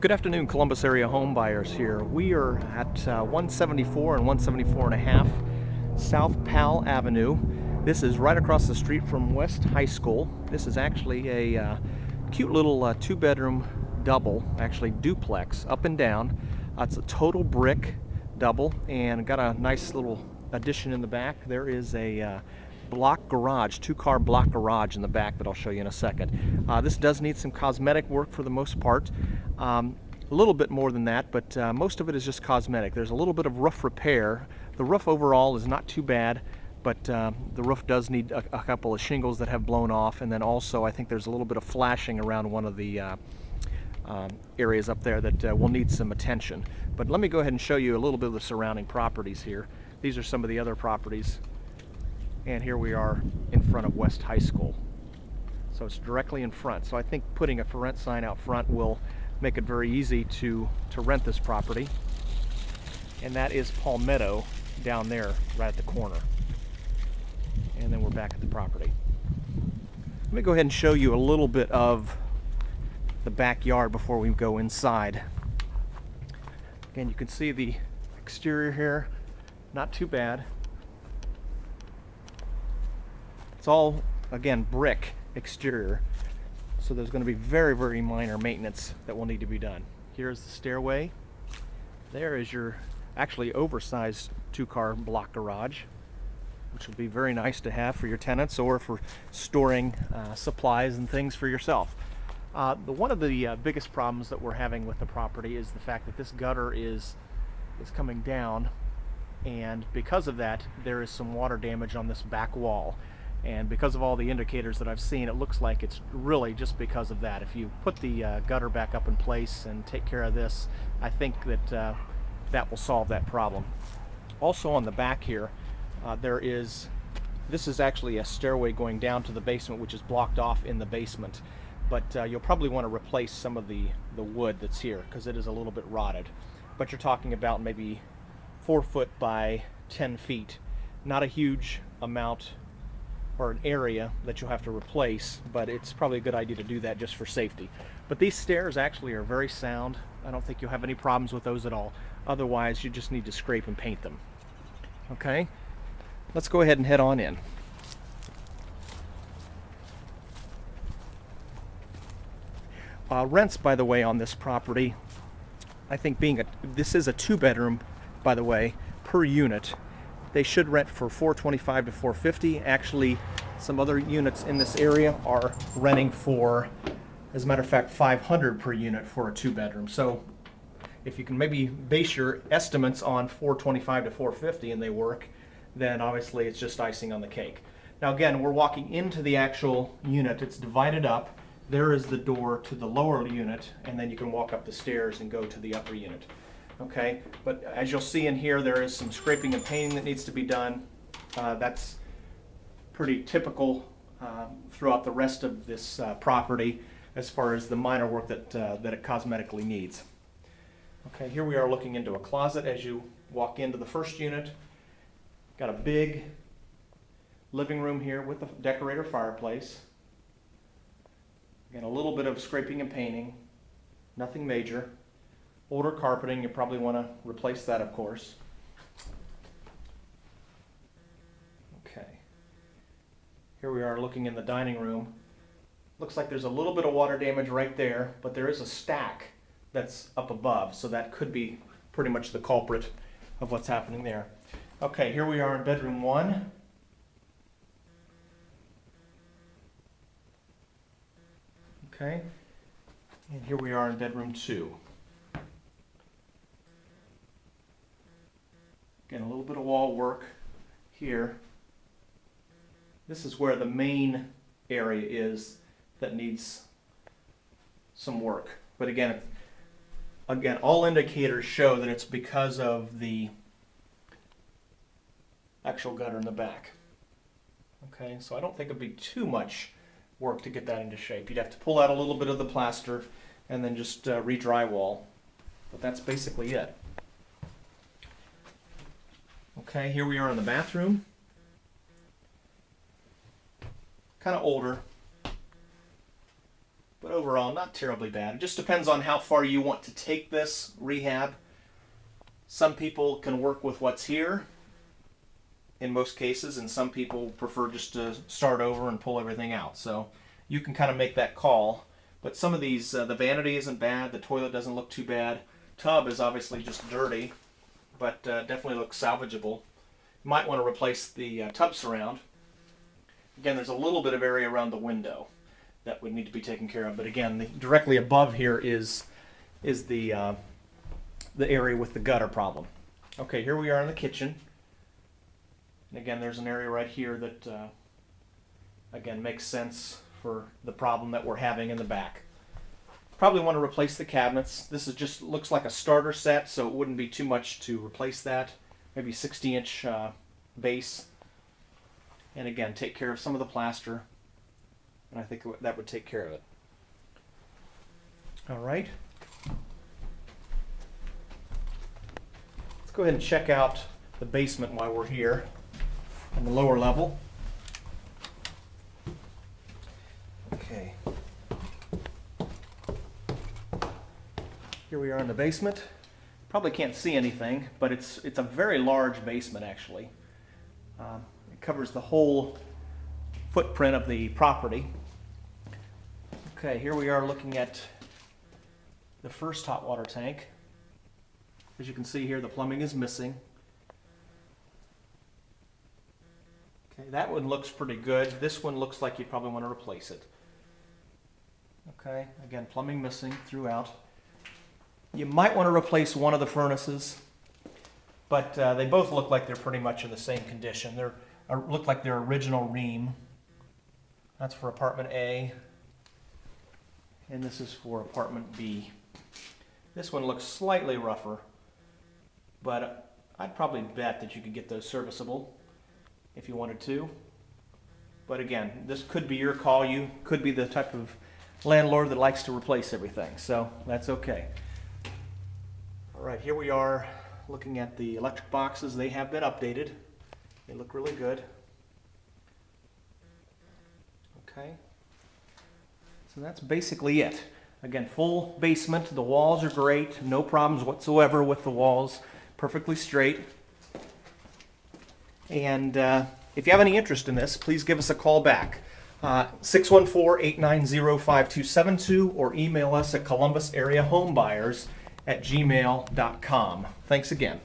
Good afternoon, Columbus area home buyers here. We are at 174 and 174 and a half South Powell Avenue. This is right across the street from West High School. This is actually a cute little two-bedroom double, actually duplex, up and down. It's a total brick double and got a nice little addition in the back. There is a block garage, two-car block garage in the back that I'll show you in a second. This does need some cosmetic work for the most part. A little bit more than that, but most of it is just cosmetic. There's a little bit of roof repair. The roof overall is not too bad, but the roof does need a couple of shingles that have blown off, and then also I think there's a little bit of flashing around one of the areas up there that will need some attention. But let me go ahead and show you a little bit of the surrounding properties here. These are some of the other properties. And here we are in front of West High School. So it's directly in front. So I think putting a for rent sign out front will make it very easy to rent this property. And that is Palmetto down there, right at the corner. And then we're back at the property. Let me go ahead and show you a little bit of the backyard before we go inside. Again, you can see the exterior here, not too bad. It's all, again, brick exterior, so there's going to be very, very minor maintenance that will need to be done. Here's the stairway. There is your actually oversized two-car block garage, which will be very nice to have for your tenants or for storing supplies and things for yourself. One of the biggest problems that we're having with the property is the fact that this gutter is coming down, and because of that, there is some water damage on this back wall. And because of all the indicators that I've seen, it looks like it's really just because of that. If you put the gutter back up in place and take care of this, I think that that will solve that problem. Also on the back here, this is actually a stairway going down to the basement, which is blocked off in the basement. But you'll probably want to replace some of the wood that's here because it is a little bit rotted. But you're talking about maybe 4 foot by 10 feet. Not a huge amount or an area that you'll have to replace, but it's probably a good idea to do that just for safety. But these stairs actually are very sound. I don't think you'll have any problems with those at all. Otherwise, you just need to scrape and paint them. Okay, let's go ahead and head on in. Rents, by the way, on this property, I think this is a two-bedroom, by the way, per unit. They should rent for $425 to $450. Actually, some other units in this area are renting for, as a matter of fact, $500 per unit for a two-bedroom. So if you can maybe base your estimates on $425 to $450 and they work, then obviously it's just icing on the cake. Now again, we're walking into the actual unit. It's divided up. There is the door to the lower unit, and then you can walk up the stairs and go to the upper unit. Okay, but as you'll see in here, there is some scraping and painting that needs to be done. That's pretty typical throughout the rest of this property as far as the minor work that it cosmetically needs. Okay, here we are looking into a closet as you walk into the first unit. Got a big living room here with a decorator fireplace. Again, a little bit of scraping and painting, nothing major. Older carpeting, you probably want to replace that, of course. Okay. Here we are looking in the dining room. Looks like there's a little bit of water damage right there, but there is a stack that's up above, so that could be pretty much the culprit of what's happening there. Okay, here we are in bedroom 1. Okay, and here we are in bedroom 2. Again, a little bit of wall work here. This is where the main area is that needs some work. But again, all indicators show that it's because of the actual gutter in the back. Okay, so I don't think it'd be too much work to get that into shape. You'd have to pull out a little bit of the plaster and then just re-drywall. But that's basically it. Okay, here we are in the bathroom. Kind of older, But overall, not terribly bad. It just depends on how far you want to take this rehab. Some people can work with what's here in most cases, and some people prefer just to start over and pull everything out. So you can kind of make that call. But some of these, the vanity isn't bad, the toilet doesn't look too bad. Tub is obviously just dirty, but definitely looks salvageable. You might want to replace the tub surround. Again, there's a little bit of area around the window that would need to be taken care of. But again, directly above here is the area with the gutter problem. Okay, here we are in the kitchen. And again, there's an area right here that, again, makes sense for the problem that we're having in the back. Probably want to replace the cabinets. This is just looks like a starter set, so it wouldn't be too much to replace that. Maybe 60-inch base. And again, take care of some of the plaster. And I think that would take care of it. All right. Let's go ahead and check out the basement while we're here on the lower level. Okay. Here we are in the basement. Probably can't see anything, but it's a very large basement actually. It covers the whole footprint of the property. Okay, here we are looking at the first hot water tank. As you can see here, the plumbing is missing. Okay, that one looks pretty good. This one looks like you'd probably want to replace it. Okay, again, plumbing missing throughout. You might want to replace one of the furnaces, but they both look like they're pretty much in the same condition. They look like their original ream. That's for apartment A, and this is for apartment B. This one looks slightly rougher, but I'd probably bet that you could get those serviceable if you wanted to. But again, this could be your call. You could be the type of landlord that likes to replace everything, so that's okay. All right, here we are looking at the electric boxes. They have been updated. They look really good. Okay, so that's basically it. Again, full basement. The walls are great. No problems whatsoever with the walls. Perfectly straight. And if you have any interest in this, please give us a call back. 614-890-5272 or email us at columbusareahomebuyers@gmail.com. Thanks again.